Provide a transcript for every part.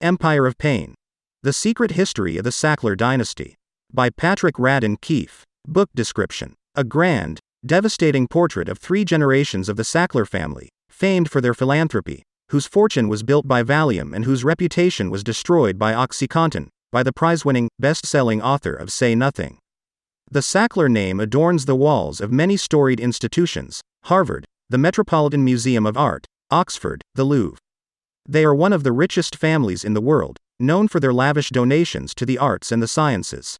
Empire of Pain. The Secret History of the Sackler Dynasty. By Patrick Radden Keefe. Book description. A grand, devastating portrait of 3 generations of the Sackler family, famed for their philanthropy, whose fortune was built by Valium and whose reputation was destroyed by OxyContin, by the prize-winning, best-selling author of Say Nothing. The Sackler name adorns the walls of many storied institutions: Harvard, the Metropolitan Museum of Art, Oxford, the Louvre. They are one of the richest families in the world, known for their lavish donations to the arts and the sciences.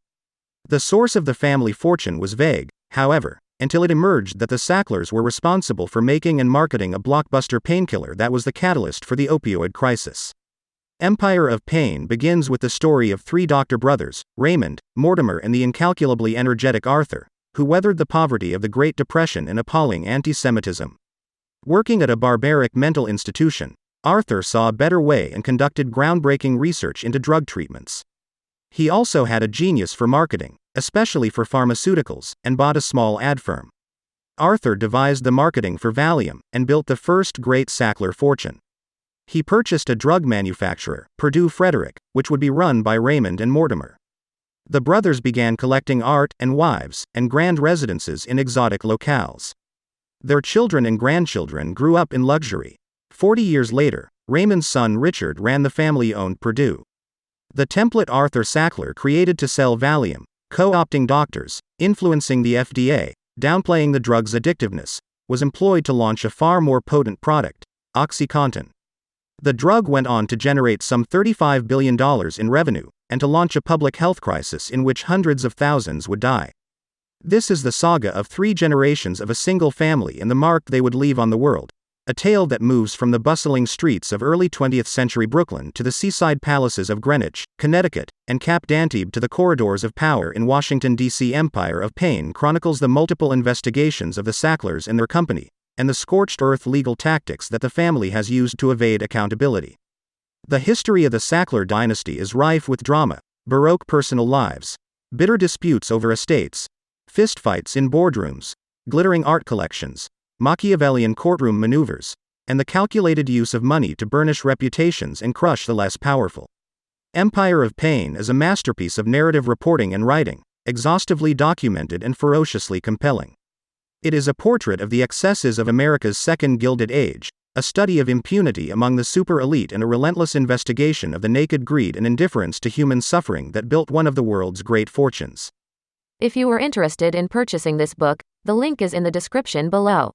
The source of the family fortune was vague, however, until it emerged that the Sacklers were responsible for making and marketing a blockbuster painkiller that was the catalyst for the opioid crisis. Empire of Pain begins with the story of 3 doctor brothers, Raymond, Mortimer and the incalculably energetic Arthur, who weathered the poverty of the Great Depression and appalling anti-Semitism. Working at a barbaric mental institution, Arthur saw a better way and conducted groundbreaking research into drug treatments. He also had a genius for marketing, especially for pharmaceuticals, and bought a small ad firm. Arthur devised the marketing for Valium, and built the first great Sackler fortune. He purchased a drug manufacturer, Purdue Frederick, which would be run by Raymond and Mortimer. The brothers began collecting art and wives, and grand residences in exotic locales. Their children and grandchildren grew up in luxury. 40 years later, Raymond's son Richard ran the family-owned Purdue. The template Arthur Sackler created to sell Valium, co-opting doctors, influencing the FDA, downplaying the drug's addictiveness, was employed to launch a far more potent product, OxyContin. The drug went on to generate some $35 billion in revenue, and to launch a public health crisis in which hundreds of thousands would die. This is the saga of 3 generations of a single family and the mark they would leave on the world. A tale that moves from the bustling streets of early 20th century Brooklyn to the seaside palaces of Greenwich, Connecticut, and Cap d'Antibes to the corridors of power in Washington, D.C. Empire of Pain chronicles the multiple investigations of the Sacklers and their company, and the scorched earth legal tactics that the family has used to evade accountability. The history of the Sackler dynasty is rife with drama, baroque personal lives, bitter disputes over estates, fistfights in boardrooms, glittering art collections, Machiavellian courtroom maneuvers, and the calculated use of money to burnish reputations and crush the less powerful. Empire of Pain is a masterpiece of narrative reporting and writing, exhaustively documented and ferociously compelling. It is a portrait of the excesses of America's second Gilded Age, a study of impunity among the super elite and a relentless investigation of the naked greed and indifference to human suffering that built one of the world's great fortunes. If you were interested in purchasing this book, the link is in the description below.